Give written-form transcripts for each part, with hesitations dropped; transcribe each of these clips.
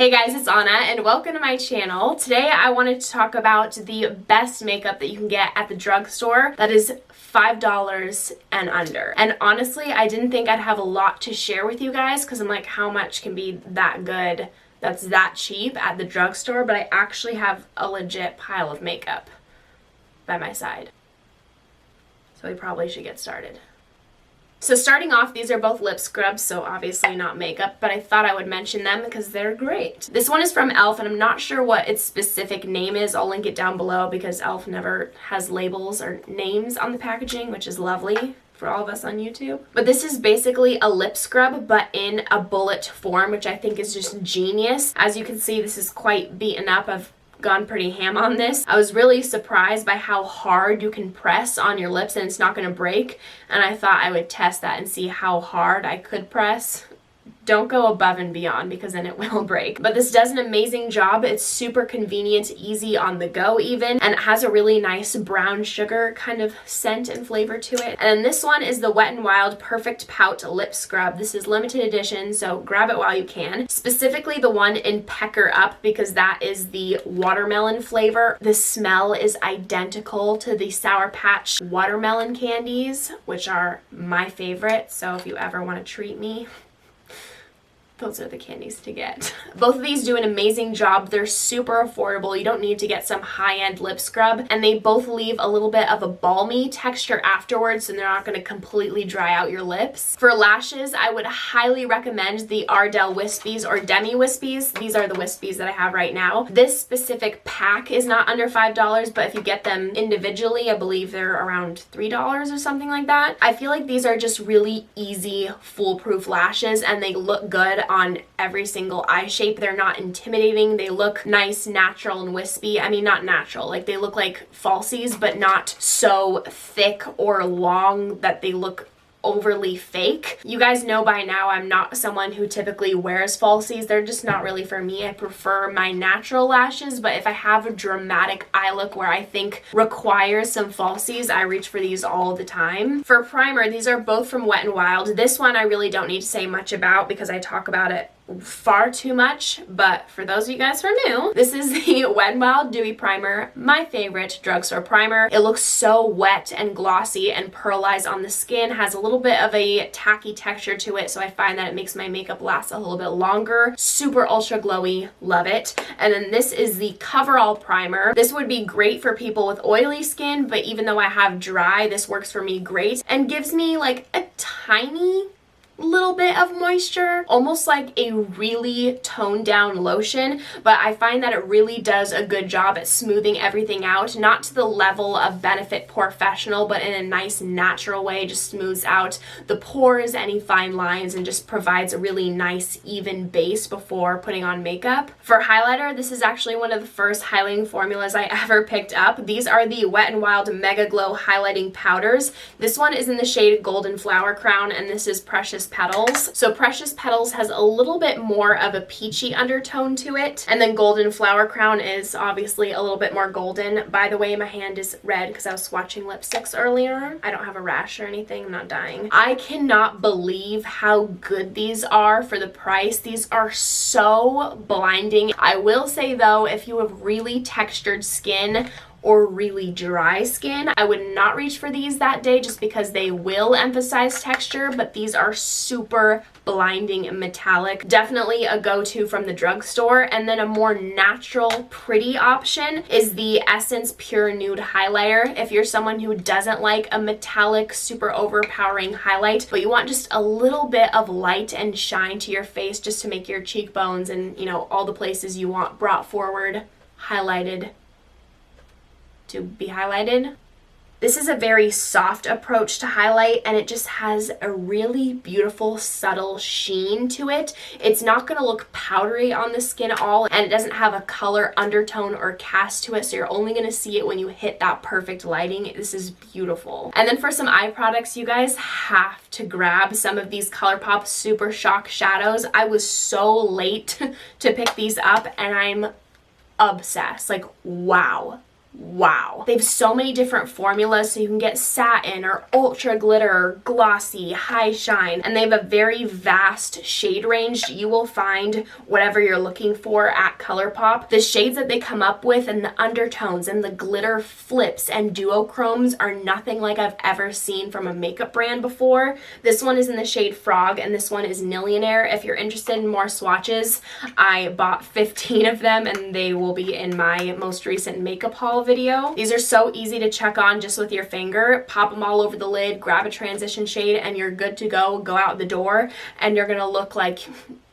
Hey guys, it's Anna and welcome to my channel. Today I wanted to talk about the best makeup that you can get at the drugstore that is $5 and under. And honestly, I didn't think I'd have a lot to share with you guys because I'm like, how much can be that good that's that cheap at the drugstore? But I actually have a legit pile of makeup by my side. So we probably should get started. So starting off, these are both lip scrubs, so obviously not makeup, but I thought I would mention them because they're great. This one is from e.l.f. and I'm not sure what its specific name is. I'll link it down below because e.l.f. never has labels or names on the packaging, which is lovely for all of us on YouTube. But this is basically a lip scrub, but in a bullet form, which I think is just genius. As you can see, this is quite beaten up. I've gone pretty ham on this. I was really surprised by how hard you can press on your lips and it's not going to break, and I thought I would test that and see how hard I could press. Don't go above and beyond because then it will break. But this does an amazing job. It's super convenient, easy on the go even, and it has a really nice brown sugar kind of scent and flavor to it. And this one is the Wet n Wild Perfect Pout Lip Scrub. This is limited edition, so grab it while you can. Specifically the one in Pecker Up because that is the watermelon flavor. The smell is identical to the Sour Patch watermelon candies, which are my favorite. So if you ever want to treat me, those are the candies to get. Both of these do an amazing job. They're super affordable. You don't need to get some high-end lip scrub, and they both leave a little bit of a balmy texture afterwards, and they're not going to completely dry out your lips. For lashes, I would highly recommend the Ardell Wispies or Demi Wispies. These are the Wispies that I have right now. This specific pack is not under $5, but if you get them individually, I believe they're around $3 or something like that. I feel like these are just really easy, foolproof lashes, and they look good on every single eye shape. They're not intimidating. They look nice, natural, and wispy. I mean, not natural. Like, they look like falsies, but not so thick or long that they look overly fake. You guys know by now I'm not someone who typically wears falsies. They're just not really for me. I prefer my natural lashes, but if I have a dramatic eye look where I think requires some falsies, I reach for these all the time. For primer, these are both from Wet n Wild. This one I really don't need to say much about because I talk about it far too much, but for those of you guys who are new, this is the Wet n Wild Dewy Primer, my favorite drugstore primer. It looks so wet and glossy and pearlized on the skin, has a little bit of a tacky texture to it, so I find that it makes my makeup last a little bit longer. Super ultra glowy, love it. And then this is the Coverall Primer. This would be great for people with oily skin, but even though I have dry, this works for me great and gives me like a tiny little bit of moisture, almost like a really toned down lotion, but I find that it really does a good job at smoothing everything out, not to the level of Benefit Professional, but in a nice natural way. Just smooths out the pores, any fine lines, and just provides a really nice even base before putting on makeup. For highlighter, this is actually one of the first highlighting formulas I ever picked up. These are the Wet n Wild Megaglo highlighting powders. This one is in the shade Golden Flower Crown, and this is Precious Petals. So Precious Petals has a little bit more of a peachy undertone to it, and then Golden Flower Crown is obviously a little bit more golden. By the way, my hand is red because I was swatching lipsticks earlier. I don't have a rash or anything. I'm not dying. I cannot believe how good these are for the price. These are so blinding. I will say though, if you have really textured skin or really dry skin, I would not reach for these that day just because they will emphasize texture, but these are super blinding and metallic. Definitely a go-to from the drugstore. And then a more natural, pretty option is the Essence Pure Nude Highlighter. If you're someone who doesn't like a metallic, super overpowering highlight, but you want just a little bit of light and shine to your face just to make your cheekbones and, you know, all the places you want brought forward, highlighted, to be highlighted. This is a very soft approach to highlight, and it just has a really beautiful, subtle sheen to it. It's not going to look powdery on the skin at all, and it doesn't have a color undertone or cast to it, so you're only going to see it when you hit that perfect lighting. This is beautiful. And then for some eye products, you guys have to grab some of these Colourpop Super Shock Shadows. I was so late to pick these up, and I'm obsessed. Like, wow. wow. They have so many different formulas, so you can get satin or ultra glitter or glossy, high shine, and they have a very vast shade range. You will find whatever you're looking for at Colourpop. The shades that they come up with and the undertones and the glitter flips and duochromes are nothing like I've ever seen from a makeup brand before. This one is in the shade Frog and this one is Nillionaire. If you're interested in more swatches, I bought 15 of them and they will be in my most recent makeup haul video. These are so easy to check on just with your finger. Pop them all over the lid, grab a transition shade, and you're good to go. Go out the door and you're gonna look like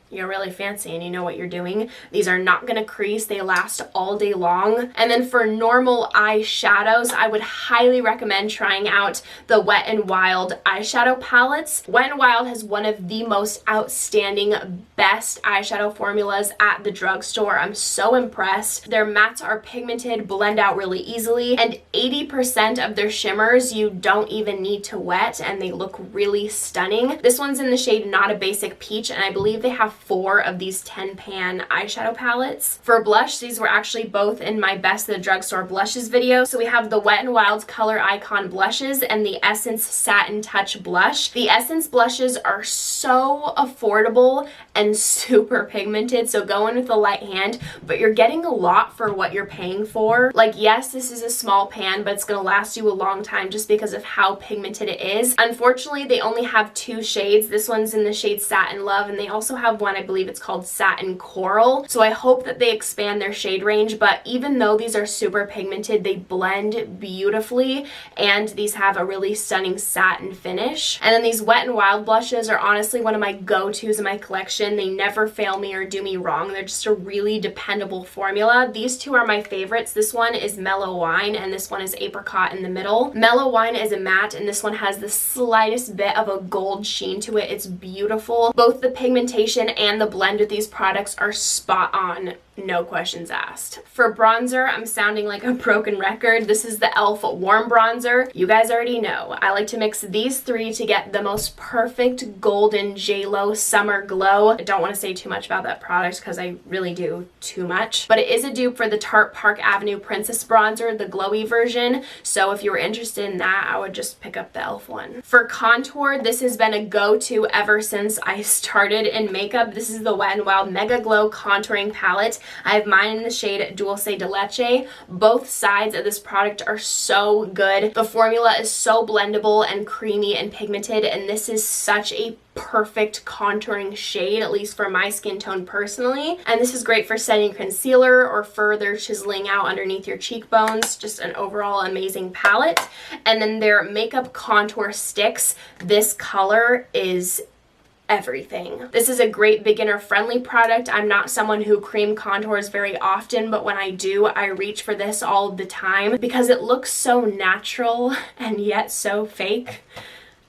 you're really fancy and you know what you're doing. These are not gonna crease. They last all day long. And then for normal eyeshadows, I would highly recommend trying out the Wet n Wild eyeshadow palettes. Wet n Wild has one of the most outstanding, best eyeshadow formulas at the drugstore. I'm so impressed. Their mattes are pigmented, blend out really easily, and 80% of their shimmers you don't even need to wet and they look really stunning. This one's in the shade Not a Basic Peach, and I believe they have 4 of these 10-pan eyeshadow palettes. For blush, these were actually both in my Best of the Drugstore blushes video. So we have the Wet n Wild Color Icon blushes and the Essence Satin Touch blush. The Essence blushes are so affordable and super pigmented, so go in with a light hand, but you're getting a lot for what you're paying for. Like, yes, this is a small pan, but it's gonna last you a long time just because of how pigmented it is. Unfortunately, they only have 2 shades. This one's in the shade Satin Love, and they also have one, I believe it's called Satin Coral. So I hope that they expand their shade range, but even though these are super pigmented, they blend beautifully, and these have a really stunning satin finish. And then these Wet n Wild blushes are honestly one of my go-tos in my collection. They never fail me or do me wrong. They're just a really dependable formula. These 2 are my favorites. This one is Mellow Wine, and this one is Apricot in the middle. Mellow Wine is a matte, and this one has the slightest bit of a gold sheen to it. It's beautiful. Both the pigmentation and the blend of these products are spot on. No questions asked. For bronzer, I'm sounding like a broken record. This is the e.l.f. Warm Bronzer. You guys already know. I like to mix these 3 to get the most perfect golden JLo summer glow. I don't want to say too much about that product because I really do too much. But it is a dupe for the Tarte Park Avenue Princess Bronzer, the glowy version. So if you were interested in that, I would just pick up the e.l.f. one. For contour, this has been a go-to ever since I started in makeup. This is the Wet n Wild Megaglo Contouring Palette. I have mine in the shade Dulce de Leche. Both sides of this product are so good. The formula is so blendable and creamy and pigmented, and this is such a perfect contouring shade, at least for my skin tone personally. And this is great for setting concealer or further chiseling out underneath your cheekbones. Just an overall amazing palette. And then their makeup contour sticks. This color is everything. This is a great beginner friendly product. I'm not someone who cream contours very often, but when I do, I reach for this all the time because it looks so natural and yet so fake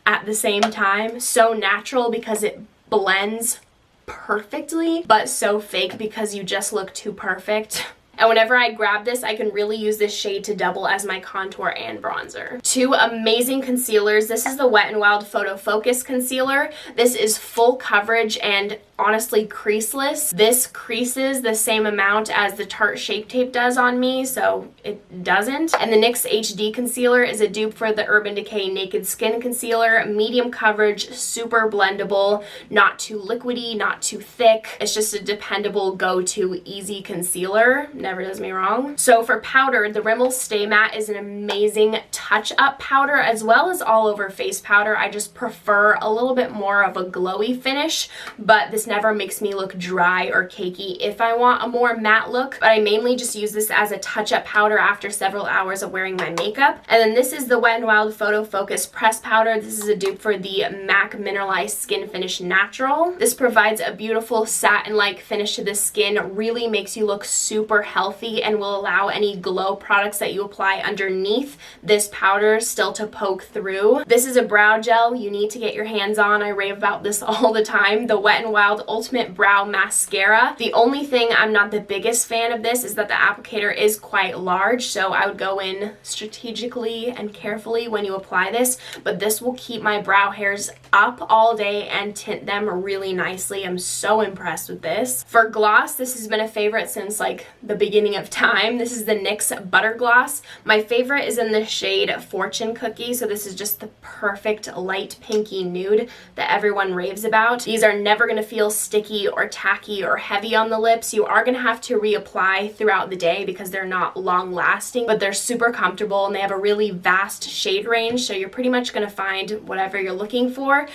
at the same time. So natural because it blends perfectly, but so fake because you just look too perfect. And whenever I grab this, I can really use this shade to double as my contour and bronzer. 2 amazing concealers. This is the Wet n Wild Photofocus Concealer. This is full coverage and honestly creaseless. This creases the same amount as the Tarte Shape Tape does on me, so it doesn't. And the NYX HD Concealer is a dupe for the Urban Decay Naked Skin Concealer. Medium coverage, super blendable, not too liquidy, not too thick. It's just a dependable go-to easy concealer. Never does me wrong. So for powder, the Rimmel Stay Matte is an amazing touch-up powder as well as all-over face powder. I just prefer a little bit more of a glowy finish, but this never makes me look dry or cakey if I want a more matte look. But I mainly just use this as a touch-up powder after several hours of wearing my makeup. And then this is the Wet n Wild Photofocus Press Powder. This is a dupe for the MAC Mineralized Skin Finish Natural. This provides a beautiful satin-like finish to the skin, really makes you look super healthy, and will allow any glow products that you apply underneath this powder still to poke through. This is a brow gel you need to get your hands on. I rave about this all the time. The Wet n Wild Ultimate Brow Mascara. The only thing I'm not the biggest fan of this is that the applicator is quite large, so I would go in strategically and carefully when you apply this, but this will keep my brow hairs up all day and tint them really nicely. I'm so impressed with this. For gloss, this has been a favorite since like the beginning of time. This is the NYX Butter Gloss. My favorite is in the shade Fortune Cookie, so this is just the perfect light pinky nude that everyone raves about. These are never going to feel sticky or tacky or heavy on the lips. You are going to have to reapply throughout the day because they're not long lasting, but they're super comfortable and they have a really vast shade range, so you're pretty much going to find whatever you're looking for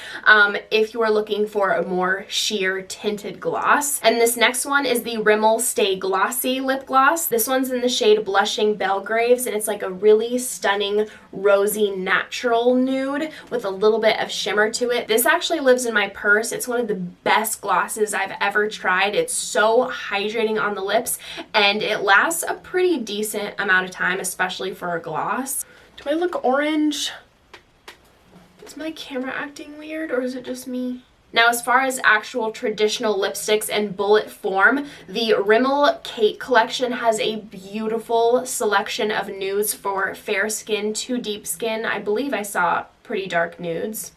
if you are looking for a more sheer tinted gloss. And this next one is the Rimmel Stay Glossy lip gloss. This one's in the shade Blushing Belgraves, and it's like a really stunning rosy natural nude with a little bit of shimmer to it. This actually lives in my purse. It's one of the best glosses I've ever tried. It's so hydrating on the lips and it lasts a pretty decent amount of time, especially for a gloss. Do I look orange? Is my camera acting weird or is it just me? Now, as far as actual traditional lipsticks in bullet form, the Rimmel Kate collection has a beautiful selection of nudes for fair skin to deep skin. I believe I saw pretty dark nudes.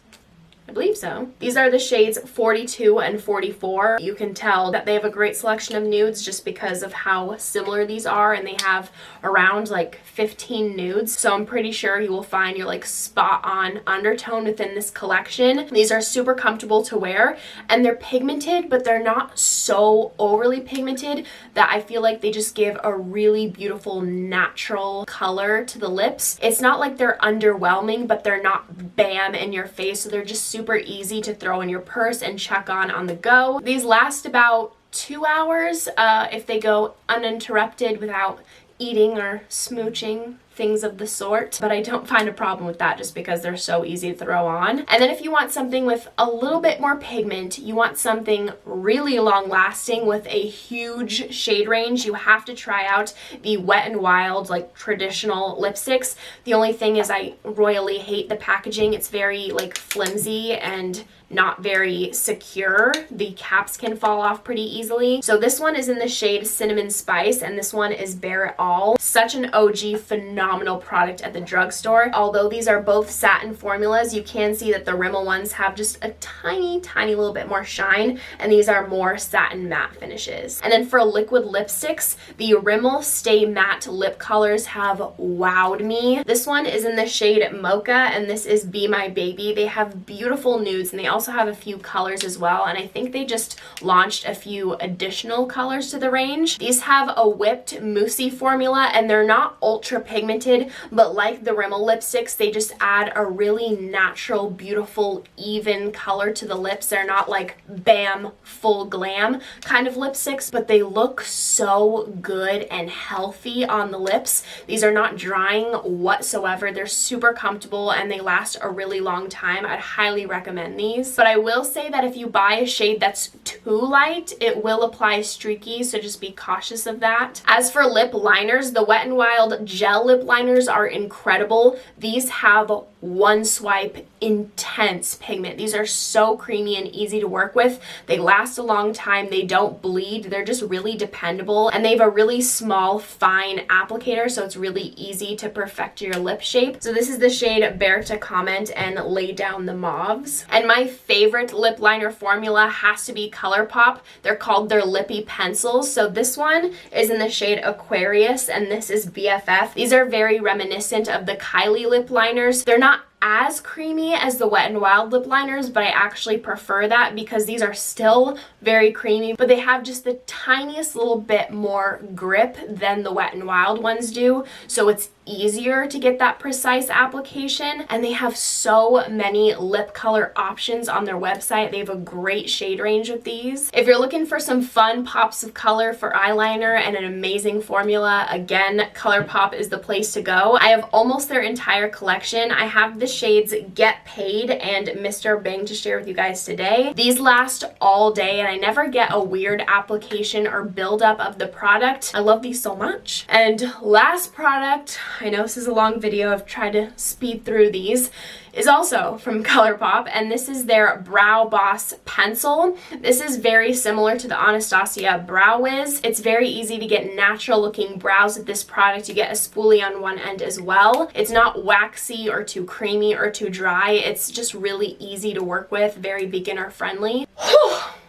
I believe so. These are the shades 42 and 44. You can tell that they have a great selection of nudes just because of how similar these are, and they have around like 15 nudes. So I'm pretty sure you will find your like spot on undertone within this collection. These are super comfortable to wear and they're pigmented, but they're not so overly pigmented that I feel like they just give a really beautiful natural color to the lips. It's not like they're underwhelming, but they're not bam in your face, so they're just super easy to throw in your purse and check on the go. These last about 2 hours if they go uninterrupted without eating or smooching, things of the sort, but I don't find a problem with that just because they're so easy to throw on. And then if you want something with a little bit more pigment, you want something really long lasting with a huge shade range, you have to try out the Wet n Wild like traditional lipsticks. The only thing is I royally hate the packaging. It's very like flimsy and not very secure. The caps can fall off pretty easily. So this one is in the shade Cinnamon Spice and this one is Bare It All. Such an OG phenomenal product at the drugstore. Although these are both satin formulas, you can see that the Rimmel ones have just a tiny little bit more shine, and these are more satin matte finishes. And then for liquid lipsticks, the Rimmel Stay Matte lip colors have wowed me. This one is in the shade Mocha and this is Be My Baby. They have beautiful nudes and they also have a few colors as well, and I think they just launched a few additional colors to the range. These have a whipped moussey formula and they're not ultra pigmented, but like the Rimmel lipsticks, they just add a really natural, beautiful, even color to the lips. They're not like bam, full glam kind of lipsticks, but they look so good and healthy on the lips. These are not drying whatsoever. They're super comfortable and they last a really long time. I'd highly recommend these. But I will say that if you buy a shade that's too light, it will apply streaky, so just be cautious of that. As for lip liners, the Wet n Wild gel lip liners are incredible. These have one swipe intense pigment. These are so creamy and easy to work with. They last a long time. They don't bleed. They're just really dependable, and they have a really small fine applicator, so it's really easy to perfect your lip shape. So this is the shade Bear to Comment and Lay Down the Mauves. And my favorite lip liner formula has to be Colourpop. They're called their lippy pencils. So this one is in the shade Aquarius and this is BFF. These are very reminiscent of the Kylie lip liners. They're not as creamy as the Wet n Wild lip liners, but I actually prefer that because these are still very creamy, but they have just the tiniest little bit more grip than the Wet n Wild ones do, so it's easier to get that precise application. And they have so many lip color options on their website. They have a great shade range with these. If you're looking for some fun pops of color for eyeliner and an amazing formula, again, Colourpop is the place to go. I have almost their entire collection. I have the shades Get Paid and Mr. Bang to share with you guys today. These last all day and I never get a weird application or buildup of the product. I love these so much. And last product, I know this is a long video, I've tried to speed through these, is also from Colourpop, and this is their Brow Boss Pencil. This is very similar to the Anastasia Brow Wiz. It's very easy to get natural looking brows with this product. You get a spoolie on one end as well. It's not waxy or too creamy or too dry. It's just really easy to work with, very beginner friendly.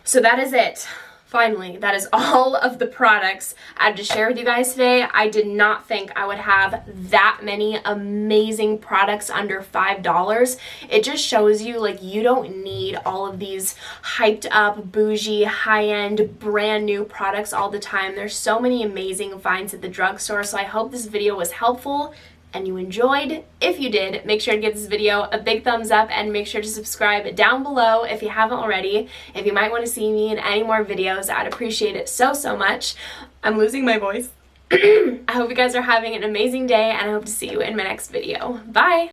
So that is it. finally, that is all of the products I had to share with you guys today. I did not think I would have that many amazing products under $5. It just shows you, like, you don't need all of these hyped up, bougie, high-end, brand new products all the time. There's so many amazing finds at the drugstore, so I hope this video was helpful and you enjoyed. If you did, make sure to give this video a big thumbs up and make sure to subscribe down below if you haven't already. If you might want to see me in any more videos, I'd appreciate it so, so much. I'm losing my voice. I hope you guys are having an amazing day, and I hope to see you in my next video. Bye!